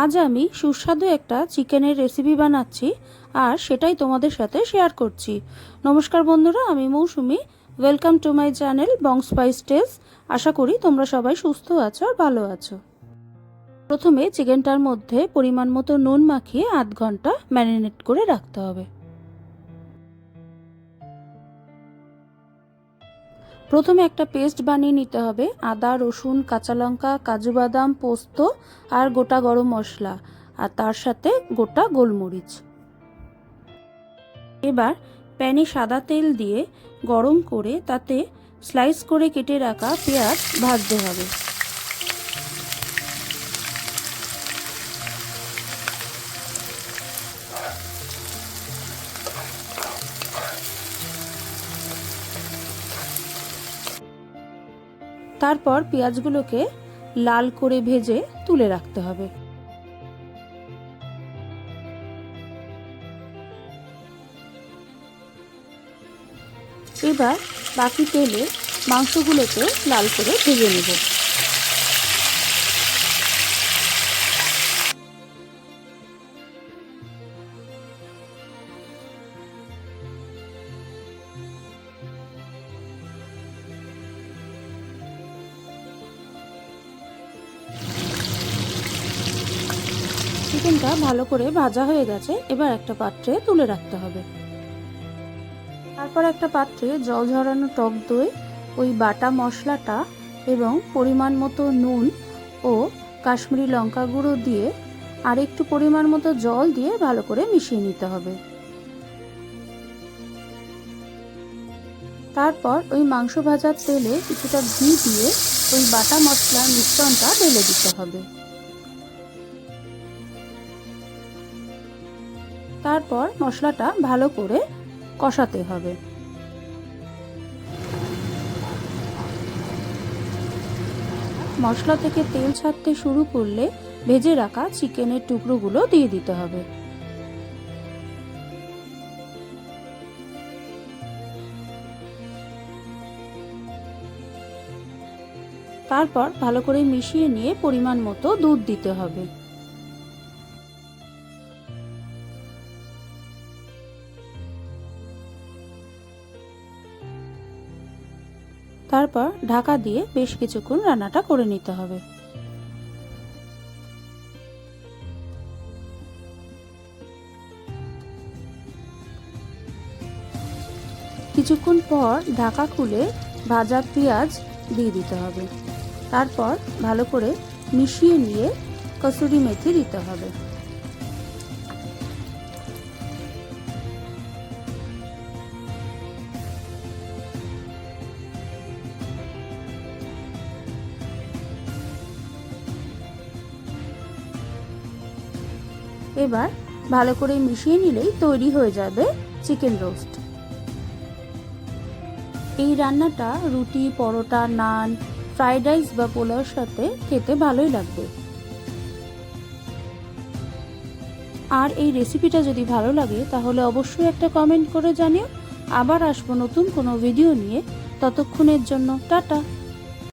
আজ আমি সুস্বাদু একটা চিকেনের রেসিপি বানাচ্ছি আর সেটাই তোমাদের সাথে শেয়ার করছি। নমস্কার বন্ধুরা, আমি Mousumi. Welcome to my channel Bong Spice Taste. আশা করি তোমরা সবাই সুস্থ আছো আর ভালো আছো। প্রথমে চিকেনটার মধ্যে পরিমাণ মতো নুন মাখিয়ে আধ ঘন্টা ম্যারিনেট করে রাখতে হবে। প্রথমে একটা পেস্ট বানিয়ে নিতে হবে। আদা, রসুন, কাঁচা লঙ্কা, কাজু বাদাম, পোস্ত আর গোটা গরম মশলা, আর তার সাথে গোটা গোলমরিচ। এবার প্যানে সাদা তেল দিয়ে গরম করে তাতে স্লাইস করে কেটে রাখা পেঁয়াজ ভাজতে হবে। তারপর পেঁয়াজগুলোকে লাল করে ভেজে তুলে রাখতে হবে। এবার বাকি তেলে মাংসগুলোকে লাল করে ভেজে নেব। চিকেনটা ভালো করে ভাজা হয়ে গেছে। এবার একটা পাত্রে তুলে রাখতে হবে। তারপর একটা পাত্রে জল ঝরানো টক দই, ওই বাটা মশলাটা এবং পরিমাণ মতো নুন ও কাশ্মীরি লঙ্কা গুঁড়ো দিয়ে আর একটু পরিমাণ মতো জল দিয়ে ভালো করে মিশিয়ে নিতে হবে। তারপর ওই মাংস ভাজার তেলে কিছুটা ঘি দিয়ে ওই বাটা মশলার মিশ্রণটা ঢেলে দিতে হবে। তারপর মশলাটা ভালো করে কষাতে হবে। মশলা থেকে তেল ছাড়তে শুরু করলে ভেজে রাখা চিকেনের টুকরোগুলো দিয়ে দিতে হবে। তারপর ভালো করে মিশিয়ে নিয়ে পরিমাণ মতো দুধ দিতে হবে। তারপর ঢাকা দিয়ে বেশ কিছুক্ষণ রান্নাটা করে নিতে হবে। কিছুক্ষণ পর ঢাকা খুলে ভাজা পেঁয়াজ দিয়ে দিতে হবে। তারপর ভালো করে মিশিয়ে নিয়ে কসুরি মেথি দিতে হবে। এবার ভালো করে মিশিয়ে নিলেই তৈরি হয়ে যাবে চিকেন রোস্ট। এই রান্নাটা রুটি, পরোটা, নান, ফ্রাইড রাইস বা পোলাওর সাথে খেতে ভালোই লাগবে। আর এই রেসিপিটা যদি ভালো লাগে তাহলে অবশ্যই একটা কমেন্ট করে জানিও। আবার আসবো নতুন কোনো ভিডিও নিয়ে। ততক্ষণের জন্য টাটা।